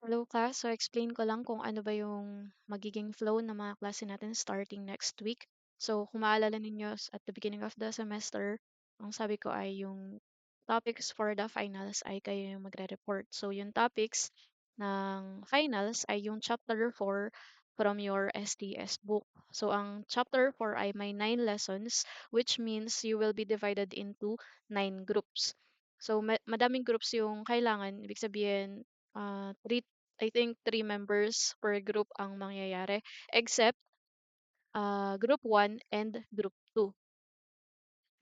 Hello class, so explain ko lang kung ano ba yung magiging flow ng mga klase natin starting next week. So kung maalala ninyo at the beginning of the semester, ang sabi ko ay yung topics for the finals ay kayo yung magre-report. So yung topics ng finals ay yung chapter 4 from your STS book. So ang chapter 4 ay may 9 lessons, which means you will be divided into 9 groups. So madaming groups yung kailangan, ibig sabihin three, I think three members per group ang mangyayari, except group 1 and group 2.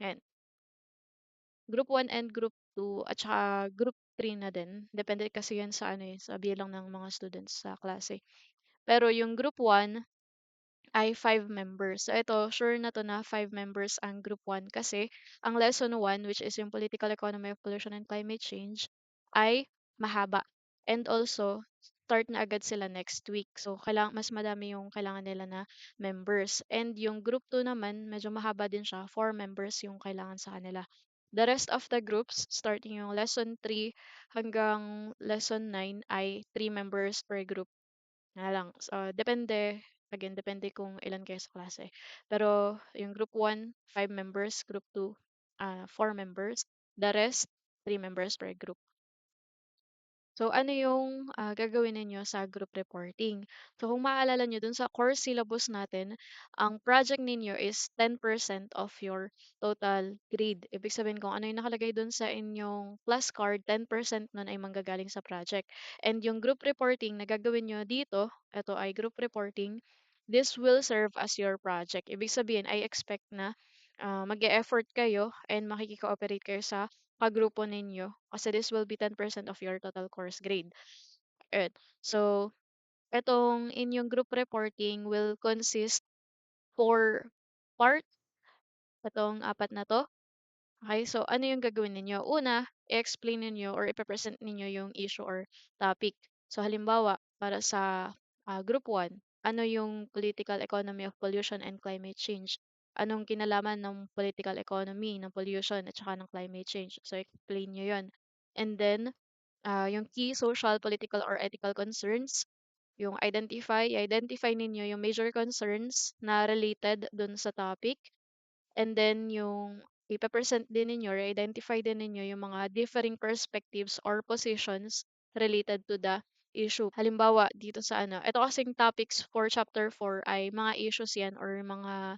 Ayan. Group 1 and group 2 at saka group 3 na din. Depende kasi yan sa ano eh, sa bilang ng mga students sa klase. Pero yung group 1 ay 5 members. So ito, sure na to na 5 members ang group 1 kasi ang lesson 1, which is yung political economy of pollution and climate change, ay mahaba. And also, start na agad sila next week. So mas madami yung kailangan nila na members. And yung group 2 naman, medyo mahaba din siya. 4 members yung kailangan sa kanila. The rest of the groups, starting yung lesson 3 hanggang lesson 9 ay 3 members per group nga lang. So, depende kung ilan kayo sa klase. Pero yung group 1, 5 members, group 2, 4 members, the rest, 3 members per group. So, ano yung gagawin ninyo sa group reporting? So, kung maaalala nyo, dun sa course syllabus natin, ang project ninyo is 10% of your total grade. Ibig sabihin kung ano yung nakalagay dun sa inyong class card, 10% nun ay manggagaling sa project. And yung group reporting na gagawin nyo dito, ito ay group reporting, this will serve as your project. Ibig sabihin, I expect na mag-e-effort kayo and makikikooperate kayo sa kagrupo ninyo kasi this will be 10% of your total course grade. Alright. So, etong inyong group reporting will consist for part, itong apat na to. Okay, so ano yung gagawin ninyo? Una, i-explain ninyo or i-present ninyo yung issue or topic. So, halimbawa, para sa group 1, ano yung political economy of pollution and climate change? Anong kinalaman ng political economy, ng pollution, at saka ng climate change? So, explain nyo yun. And then, yung key social, political, or ethical concerns, yung i-identify ninyo yung major concerns na related dun sa topic. And then yung ipapresent din ninyo or identify din ninyo yung mga differing perspectives or positions related to the issue. Halimbawa, dito sa ano, ito kasing topics for chapter 4 ay mga issues yan or mga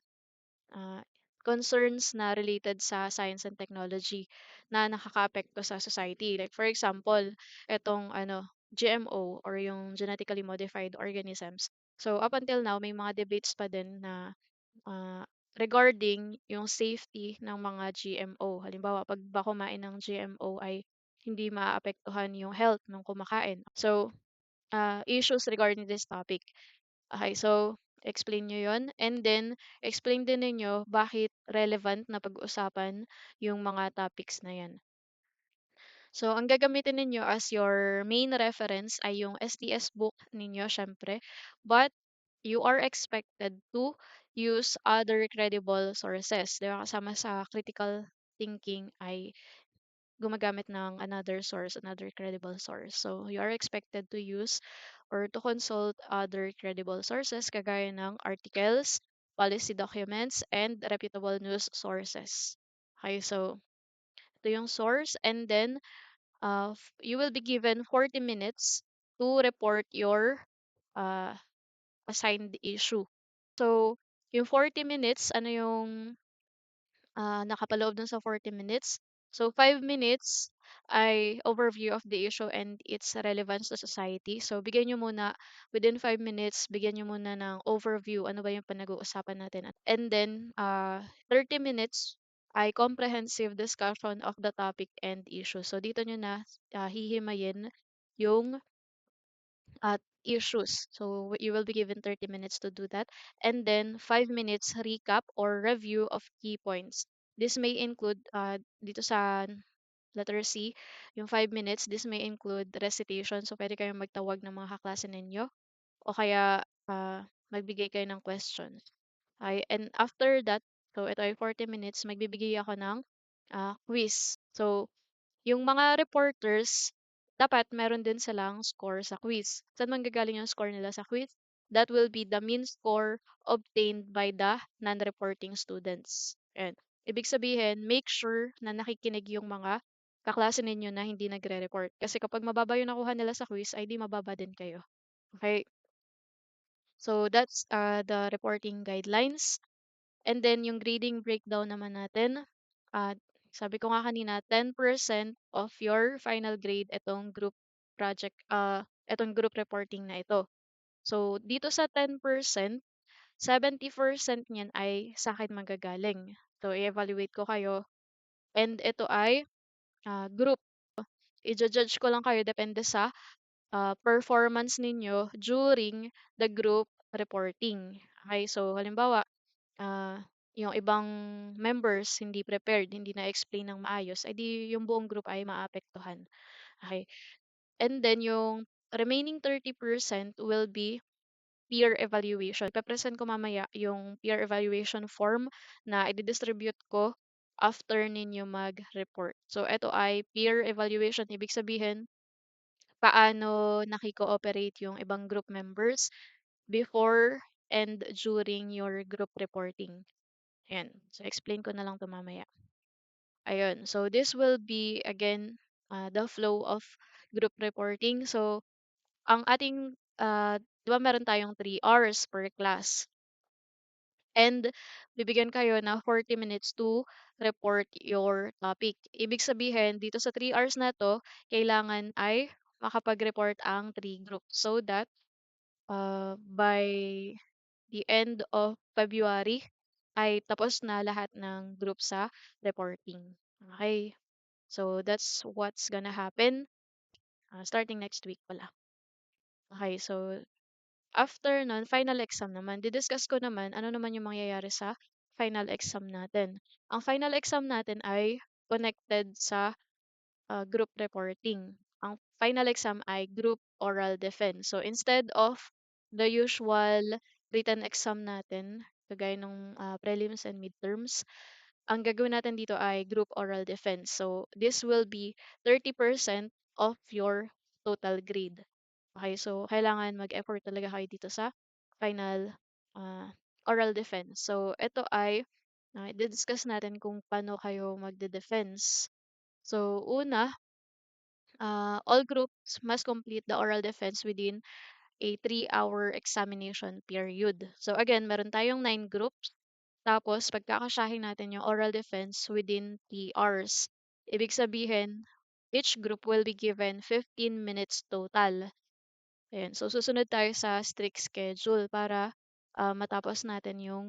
ah, concerns na related sa science and technology na nakakaapekto sa society. Like for example, itong ano, GMO or yung genetically modified organisms. So up until now, may mga debates pa din na ah, regarding yung safety ng mga GMO. Halimbawa, pag ba kumain ng GMO ay hindi maapektuhan yung health ng kumakain. So, issues regarding this topic. Okay, so explain nyo yon and then explain din ninyo bakit relevant na pag-usapan yung mga topics na yan. So, ang gagamitin ninyo as your main reference ay yung STS book ninyo, syempre. But, you are expected to use other credible sources. Diba? Kasama sa critical thinking ay gumagamit ng another source, another credible source. So, you are expected to use or to consult other credible sources kagaya ng articles, policy documents, and reputable news sources. Okay, so ito yung source and then you will be given 40 minutes to report your uh, assigned issue. So, yung 40 minutes, ano yung nakapaloob dun sa 40 minutes? So, 5 minutes ay overview of the issue and its relevance to society. So, bigyan nyo muna, within 5 minutes, bigyan nyo muna ng overview, ano ba yung pinag-uusapan natin. And then, 30 minutes ay comprehensive discussion of the topic and issue. So, dito nyo na hihimayin yung issues. So you will be given 30 minutes to do that. And then 5 minutes recap or review of key points. This may include, dito sa letter C, yung 5 minutes, this may include recitation. So pwede kayong magtawag ng mga kaklase ninyo o kaya magbigay kayo ng questions. Okay? And after that, so ito ay 40 minutes, magbibigay ako ng quiz. So yung mga reporters dapat meron din silang score sa quiz. Saan manggagaling yung score nila sa quiz? That will be the mean score obtained by the non-reporting students. And ibig sabihin, make sure na nakikinig yung mga kaklase ninyo na hindi nagre-report. Kasi kapag mababa yung nakuha nila sa quiz, ay di mababa din kayo. Okay? So that's the reporting guidelines. And then yung grading breakdown naman natin, uh, sabi ko nga kanina, 10% of your final grade itong group project, itong group reporting na ito. So dito sa 10%, 70% niyan ay sa akin magagaling. So i-evaluate ko kayo and ito ay group. I-judge ko lang kayo depende sa performance ninyo during the group reporting. Okay, so halimbawa, ah, yung ibang members hindi prepared, hindi na-explain ng maayos, ay di yung buong group ay maapektuhan. Okay. And then yung remaining 30% will be peer evaluation. Ipe-present ko mamaya yung peer evaluation form na i-distribute ko after ninyo mag-report. So, ito ay peer evaluation. Ibig sabihin, paano nakikooperate yung ibang group members before and during your group reporting. Ayan. So, explain ko na lang to mamaya. Ayun. So, this will be, again, the flow of group reporting. So, ang ating, di ba meron tayong 3 hours per class? And bibigyan kayo ng 40 minutes to report your topic. Ibig sabihin, dito sa 3 hours na to, kailangan ay makapag-report ang 3 groups so that by the end of February ay tapos na lahat ng group sa reporting. Okay. So that's what's gonna happen starting next week pala. Okay, so after nun, final exam naman. Didiscuss ko naman ano naman yung mangyayari sa final exam natin. Ang final exam natin ay connected sa group reporting. Ang final exam ay group oral defense. So instead of the usual written exam natin, kagaya ng prelims and midterms, ang gagawin natin dito ay group oral defense. So this will be 30% of your total grade. Okay, so kailangan mag-effort talaga kayo dito sa final uh, oral defense. So ito ay i-discuss natin kung paano kayo magde-defense. So una, all groups must complete the oral defense within a 3-hour examination period. So again, meron tayong 9 groups. Tapos pagkakasyahin natin yung oral defense within 3 hours. Ibig sabihin, each group will be given 15 minutes total. Ayan. So, susunod tayo sa strict schedule para matapos natin yung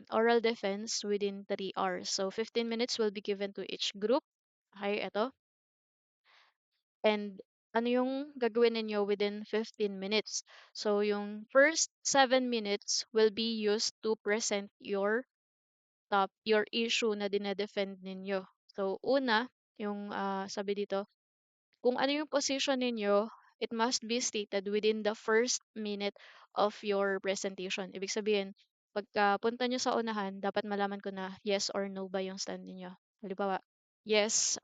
oral defense within 3 hours. So, 15 minutes will be given to each group. Okay, ito. And ano yung gagawin ninyo within 15 minutes? So, yung first 7 minutes will be used to present your issue na dinedefend ninyo. So, una, yung sabi dito, kung ano yung position ninyo, it must be stated within the first minute of your presentation. Ibig sabihin, pagka punta nyo sa unahan, dapat malaman ko na yes or no ba yung stand ninyo. Halimbawa, yes,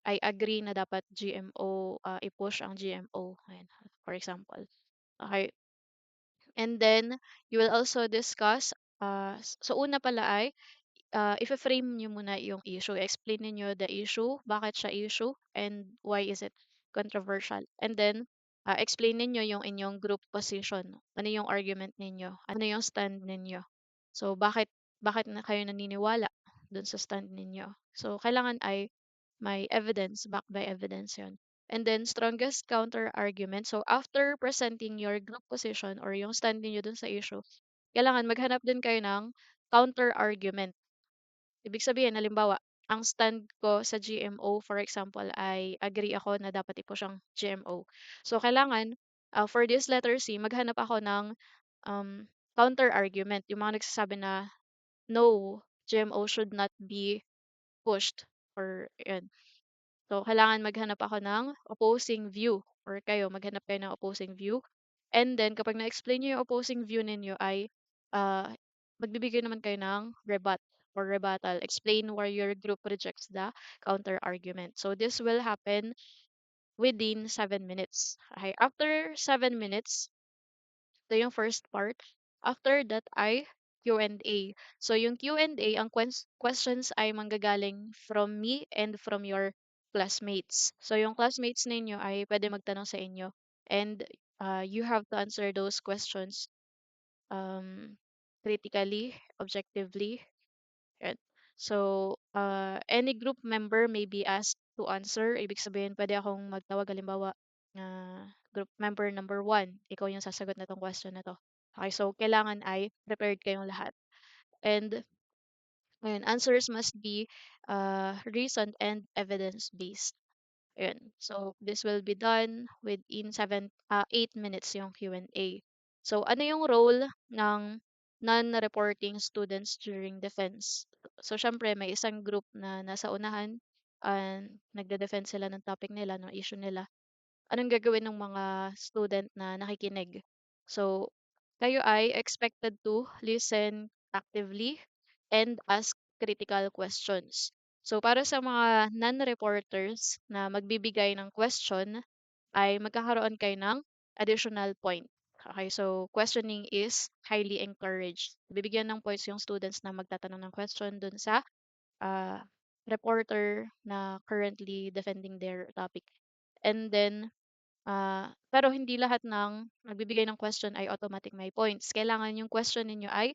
I agree na dapat GMO, i-push ang GMO. Ayan, for example. Okay. And then, you will also discuss, so una pala ay, ife-frame niyo muna yung issue. Explain niyo the issue, bakit siya issue, and why is it controversial. And then, explain niyo yung inyong group position. Ano yung argument ninyo? Ano yung stand ninyo? So, bakit na kayo naniniwala dun sa stand ninyo? So, kailangan ay may evidence, backed by evidence yon. And then, strongest counter argument. So, after presenting your group position or yung stand ninyo dun sa issue, kailangan maghanap din kayo ng counter argument. Ibig sabihin, halimbawa, ang stand ko sa GMO, for example, ay agree ako na dapat i-push ang GMO. So, kailangan, for this letter C, maghanap ako ng counter argument. Yung mga nagsasabi na, no, GMO should not be pushed. Or, yun. So, kailangan maghanap ako ng opposing view or kayo maghanap kayo ng opposing view. And then, kapag na-explain nyo yung opposing view ninyo ay uh, magbibigay naman kayo ng rebut or rebuttal. Explain why your group rejects the counter argument. So, this will happen within 7 minutes. Okay, after 7 minutes, ito yung first part. After that ay Q&A. So yung Q&A, ang questions ay manggagaling from me and from your classmates. So yung classmates ninyo ay pwede magtanong sa inyo, and you have to answer those questions um, critically, objectively. Yan. So, any group member may be asked to answer. Ibig sabihin, pwede akong magtawag. Halimbawa, group member number one, ikaw yung sasagot na tong question na to. Okay, so kailangan ay prepared kayong lahat. And ayun, answers must be reasoned and evidence-based. Ayun. So, this will be done within 8 minutes yung Q&A. So, ano yung role ng non-reporting students during defense? So, syempre, may isang group na nasa unahan, nagde-defend sila ng topic nila, ng issue nila. Anong gagawin ng mga student na nakikinig? So, kayo ay expected to listen actively and ask critical questions. So, para sa mga non-reporters na magbibigay ng question, ay magkakaroon kayo ng additional point. Okay, so questioning is highly encouraged. Bibigyan ng points yung students na magtatanong ng question dun sa uh, reporter na currently defending their topic. And then, pero hindi lahat ng nagbibigay ng question ay automatic may points. Kailangan yung question ninyo ay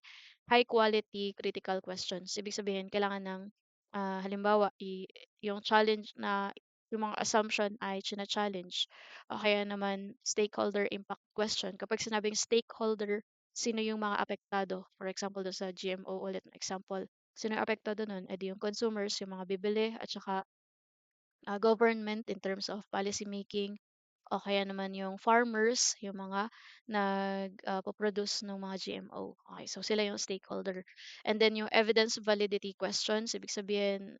high quality critical questions. Ibig sabihin, kailangan ng halimbawa, yung challenge na yung mga assumption ay china-challenge. O kaya naman stakeholder impact question. Kapag sinabing stakeholder, sino yung mga apektado? For example, do sa GMO ulit na example. Sino yung apektado nun? E di yung consumers, yung mga bibili, at saka government in terms of policy making, o kaya naman yung farmers, yung mga nag-produce ng mga GMO. Okay, so sila yung stakeholder. And then yung evidence validity questions, ibig sabihin,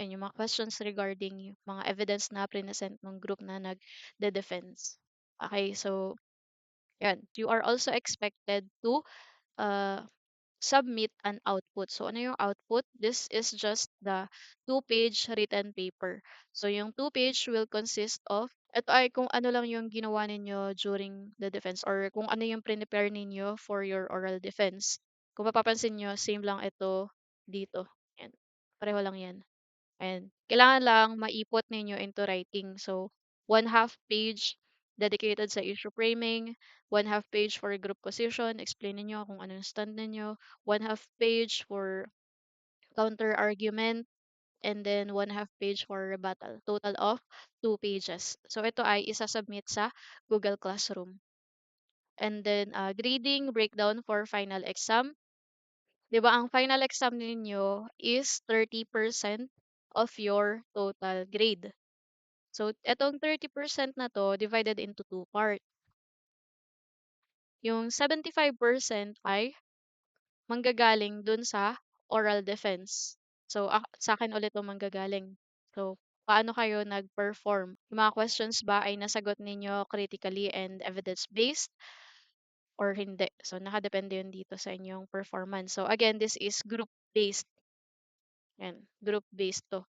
and yung mga questions regarding yung mga evidence na present ng group na nag-defense. Okay, so yan. You are also expected to uh, submit an output. So, ano yung output? This is just the two-page written paper. So, yung two-page will consist of, ito ay kung ano lang yung ginawa ninyo during the defense, or kung ano yung prepare ninyo for your oral defense. Kung mapapansin nyo, same lang ito dito. Yan. Pareho lang yan. And kailangan lang maipot ninyo into writing. So, 1/2 page dedicated sa issue framing, 1/2 page for group position, explain niyo kung ano yung stand ninyo, 1/2 page for counter argument, and then 1/2 page for rebuttal. Total of 2 pages. So, ito ay isasubmit sa Google Classroom. And then, grading breakdown for final exam. 'Di ba ang final exam ninyo is 30% of your total grade. So, etong 30% na 'to divided into two part. Yung 75% ay manggagaling dun sa oral defense. So, sa'kin ulit 'to manggagaling. So, paano kayo nag-perform? Yung mga questions ba ay nasagot ninyo critically and evidence-based or hindi? So, nakadepende yun dito sa inyong performance. So, again, this is group-based. Yan, group-based 'to.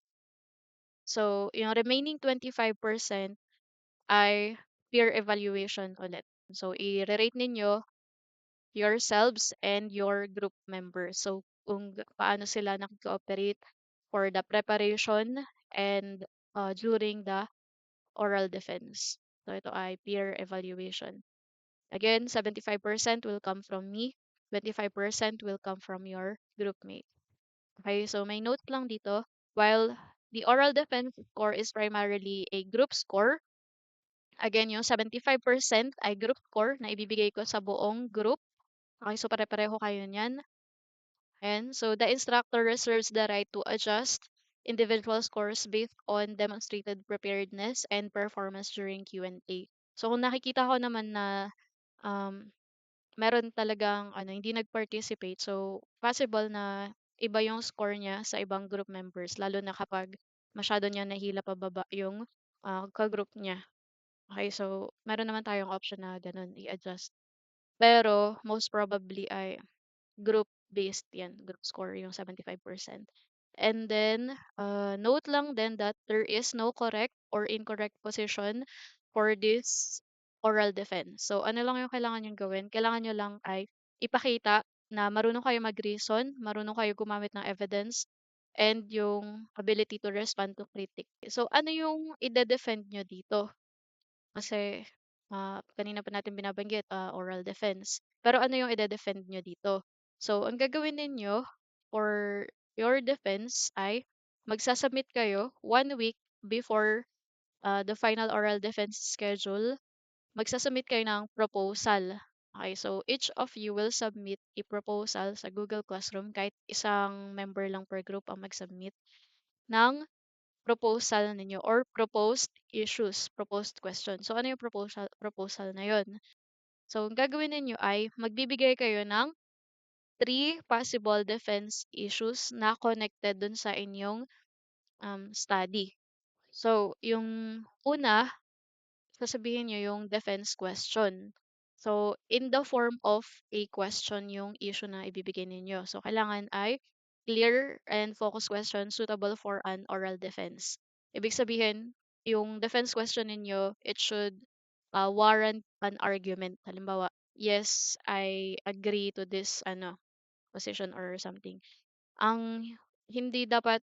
So, yung remaining 25% ay peer evaluation ulit. So, i-rate ninyo yourselves and your group members. So, kung paano sila nakikooperate for the preparation and during the oral defense. So, ito ay peer evaluation. Again, 75% will come from me, 25% will come from your groupmate. Okay, so may note lang dito, while the oral defense score is primarily a group score, again, yung 75% ay group score na ibibigay ko sa buong group. Okay, so pare-pareho kayo niyan. And so the instructor reserves the right to adjust individual scores based on demonstrated preparedness and performance during Q&A. So kung nakikita ko naman na um, meron talagang hindi nag-participate, so possible na iba yung score niya sa ibang group members, lalo na kapag masyado niya nahila pababa yung ka-group niya. Okay, so meron naman tayong option na ganun, i-adjust. Pero most probably ay group-based yan, group score yung 75%. And then, note lang then that there is no correct or incorrect position for this oral defense. So, ano lang yung kailangan nyo gawin? Kailangan nyo lang ay ipakita na marunong kayo mag-reason, marunong kayo gumamit ng evidence, and yung ability to respond to critic. So, ano yung ide-defend nyo dito? Kasi, kanina pa natin binabanggit, oral defense. Pero ano yung ide-defend nyo dito? So, ang gagawin ninyo for your defense ay magsasubmit kayo 1 week before the final oral defense schedule. Magsasubmit kayo ng proposal. Okay, so each of you will submit a proposal sa Google Classroom kahit isang member lang per group ang mag-submit ng proposal ninyo or proposed issues, proposed question. So, ano yung proposal na yon? So, ang gagawin ninyo ay magbibigay kayo ng three possible defense issues na connected dun sa inyong study. So, yung una, sasabihin niyo yung defense question. So, in the form of a question yung issue na ibibigay ninyo. So, kailangan ay clear and focused question suitable for an oral defense. Ibig sabihin, yung defense question ninyo, it should warrant an argument. Halimbawa, yes, I agree to this position or something. Ang hindi dapat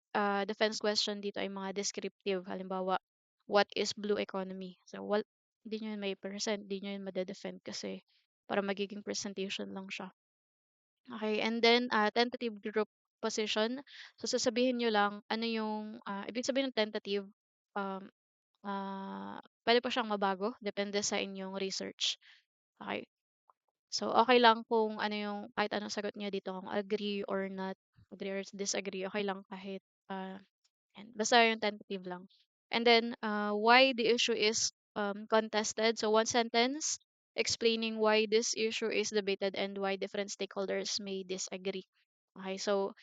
defense question dito ay mga descriptive. Halimbawa, what is blue economy? So, hindi nyo yun may present, hindi nyo yun made-defend kasi para magiging presentation lang siya. Okay, and then tentative group position. So, sasabihin nyo lang ano yung, ibig sabihin ng tentative, um, pwede pa siyang mabago, depende sa inyong research. Okay. So, okay lang kung ano yung kahit anong sagot niyo dito kung agree or not, agree or disagree, okay lang kahit yan. Basta yung tentative lang. And then, why the issue is contested. So, one sentence explaining why this issue is debated and why different stakeholders may disagree. Okay, so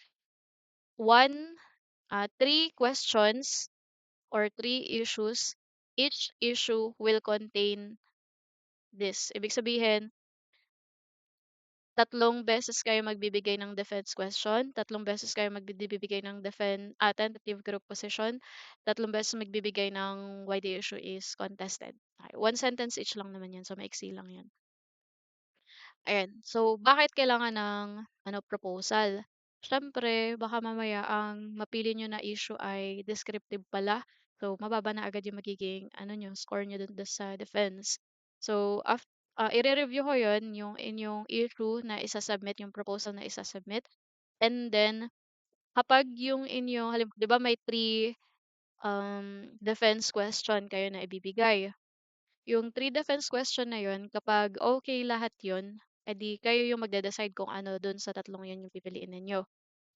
three questions or three issues. Each issue will contain this. Ibig sabihin, tatlong beses kayo magbibigay ng defense question, tatlong beses kayo magbibigay ng tentative group position, tatlong beses magbibigay ng why the issue is contested. Okay. One sentence each lang naman yan, so maiksi lang yan. Ayan. So, bakit kailangan ng proposal? Siyempre, baka mamaya ang mapili nyo na issue ay descriptive pala. So, mababa na agad yung magiging score nyo dun sa defense. So, i-review ko yun, yung inyong issue na isasubmit, yung proposal na isasubmit. And then, kapag yung inyong, di ba may three defense question kayo na ibibigay. Yung three defense question na yun, kapag okay lahat yun, edi kayo yung magde-decide kung ano dun sa tatlong yun yung pipiliin ninyo.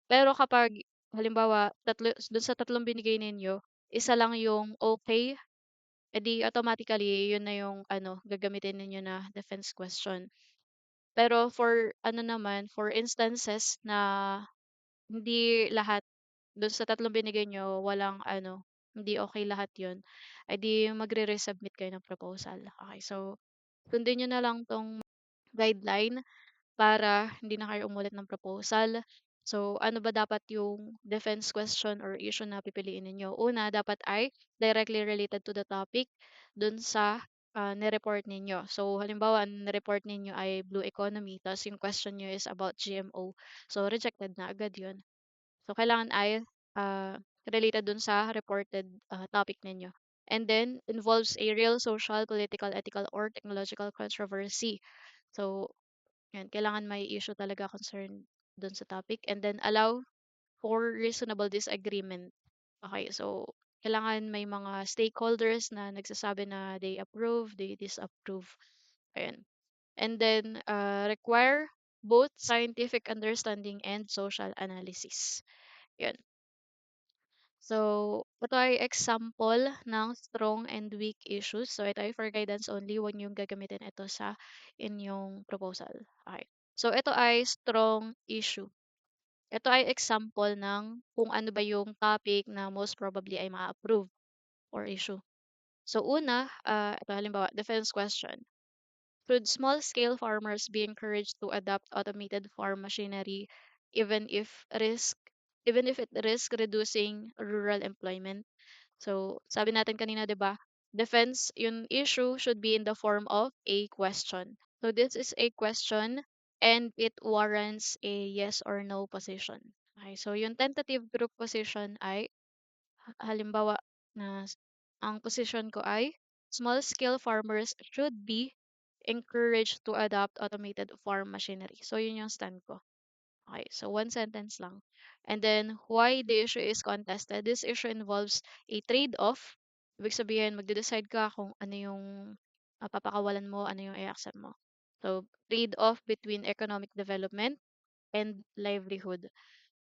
Pero kapag, halimbawa, dun sa tatlong binigay ninyo, isa lang yung okay, edi automatically yun na yung gagamitin ninyo na defense question. Pero for for instances na hindi lahat dun sa tatlong binigay nyo, walang hindi okay lahat yun, edi magre-resubmit kayo ng proposal. Okay, so sundin nyo na lang 'tong guideline para hindi na kayo umulit ng proposal. So, ano ba dapat yung defense question or issue na pipiliin ninyo? Una, dapat ay directly related to the topic dun sa ni-report ninyo. So, halimbawa, ang ni-report ninyo ay blue economy, tapos yung question nyo is about GMO. So, rejected na agad yun. So, kailangan ay related dun sa reported topic ninyo. And then, involves a real social, political, ethical, or technological controversy. So, yan, kailangan may issue talaga concern dun sa topic. And then, allow for reasonable disagreement. Okay, so, kailangan may mga stakeholders na nagsasabi na they approve, they disapprove. Ayan. And then, require both scientific understanding and social analysis. Yan. So, ito ay example ng strong and weak issues. So, ito ay for guidance only. Huwag niyong gagamitin ito sa inyong proposal. Okay. So, ito ay strong issue. Ito ay example ng kung ano ba yung topic na most probably ay ma-approve or issue. So, una, ito halimbawa, defense question. Should small-scale farmers be encouraged to adopt automated farm machinery even if risk even if it risks reducing rural employment. So, sabi natin kanina, 'di ba? Defense, yung issue should be in the form of a question. So, this is a question and it warrants a yes or no position. Okay, so yung tentative group position ay halimbawa na ang position ko ay small scale farmers should be encouraged to adopt automated farm machinery. So, yun yung stand ko. Okay, so one sentence lang. And then, why the issue is contested. This issue involves a trade-off. Ibig sabihin, magde-decide ka kung ano yung papakawalan mo, ano yung i-accept mo. So, trade-off between economic development and livelihood.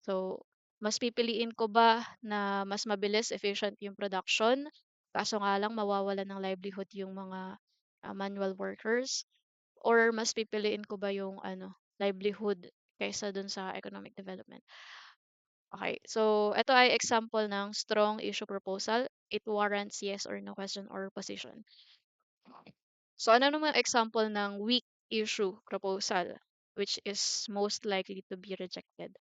So, mas pipiliin ko ba na mas mabilis, efficient yung production, kaso nga lang mawawalan ng livelihood yung mga manual workers, or mas pipiliin ko ba yung livelihood kaysa dun sa economic development. Okay, so ito ay example ng strong issue proposal. It warrants yes or no question or position. So ano naman example ng weak issue proposal which is most likely to be rejected?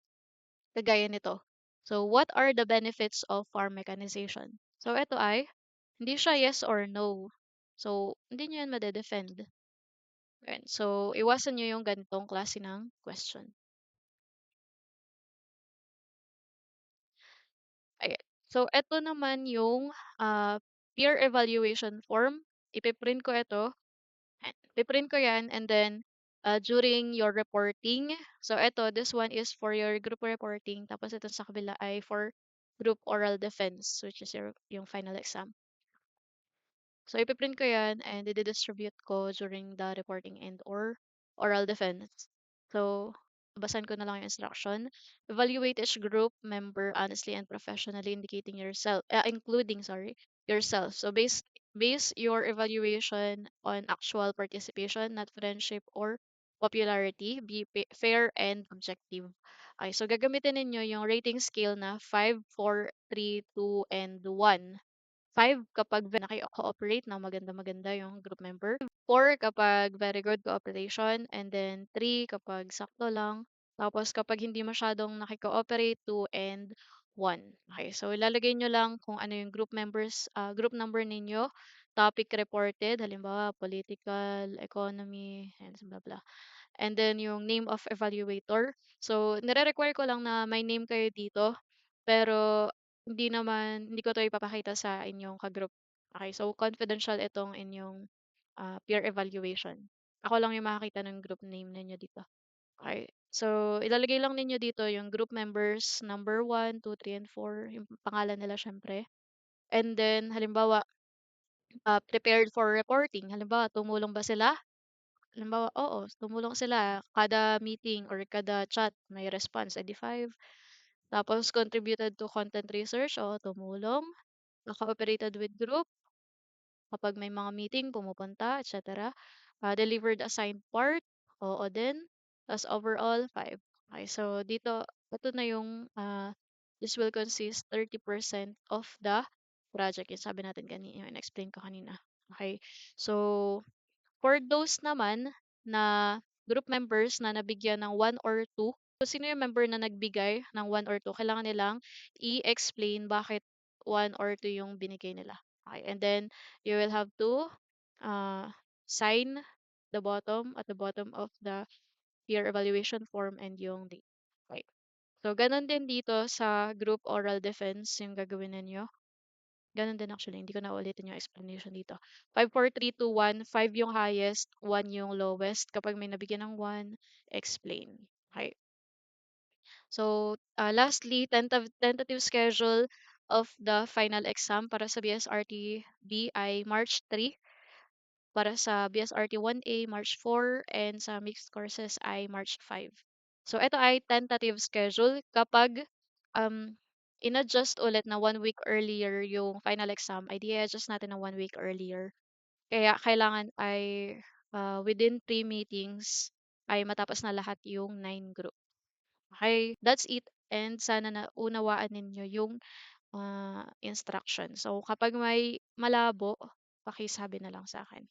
Kagaya nito. So what are the benefits of farm mechanization? So ito ay hindi siya yes or no. So hindi niyo yan madedefend. Ayan. So iwasan niyo yung ganitong klase ng question. Ayan. So ito naman yung peer evaluation form. Ipiprint ko ito. Ipiprint ko yan and then during your reporting. So ito, this one is for your group reporting. Tapos ito sa kabila ay for group oral defense, which is yung final exam. So, ipiprint ko yan and i-distribute ko during the reporting and or oral defense. So, babasahin ko na lang yung instruction. Evaluate each group member honestly and professionally, including, yourself. So, base your evaluation on actual participation, not friendship or popularity. Be fair and objective. Okay, so gagamitin ninyo yung rating scale na 5, 4, 3, 2, and 1. 5 kapag very naki-cooperate na maganda-maganda yung group member. 4 kapag very good cooperation. And then 3 kapag sakto lang. Tapos kapag hindi masyadong naki-cooperate, 2 and 1. Okay, so ilalagay nyo lang kung ano yung group number ninyo, topic reported, halimbawa political, economy, and blah blah. And then yung name of evaluator. So, nire-require ko lang na may name kayo dito. Pero, hindi ko to ipapakita sa inyong ka-group. Okay, so confidential itong inyong peer evaluation. Ako lang yung makakita ng group name ninyo dito. Okay. So, ilalagay lang ninyo dito yung group members, number 1, 2, 3, and 4, yung pangalan nila syempre. And then, halimbawa, prepared for reporting. Halimbawa, tumulong ba sila? Halimbawa, oo, tumulong sila. Kada meeting or kada chat may response, edi 5. Tapos, contributed to content research, o tumulong. Cooperated with group, kapag may mga meeting, pumupunta, etc. Delivered assigned part, oo din. Tapos, overall, 5. Okay, so dito, ito na yung, this will consist 30% of the project. Yung sabi natin kanina, yung explain ko kanina. Okay, so, for those naman na group members na nabigyan ng 1 or 2, so sino yung member na nagbigay ng 1 or 2, kailangan nilang i-explain bakit 1 or 2 yung binigay nila. Okay, and then you will have to uh, sign at the bottom of the peer evaluation form and yung date. Okay. So, ganun din dito sa group oral defense yung gagawin ninyo. Ganun din actually, hindi ko na ulitin yung explanation dito. 5, 4, 3, 2, 1. 5 yung highest, 1 yung lowest. Kapag may nabigyan ng 1, explain. Okay. So, lastly, tentative schedule of the final exam para sa BSRT-B ay March 3, para sa BSRT-1A March 4, and sa mixed courses ay March 5. So, ito ay tentative schedule. Kapag um, in-adjust ulit na 1 week earlier yung final exam, ay di-adjust natin ng 1 week earlier. Kaya kailangan ay within 3 meetings ay matapos na lahat yung 9 group. Okay, that's it. And sana na unawaan ninyo yung instruction. So, kapag may malabo, pakisabi na lang sa akin.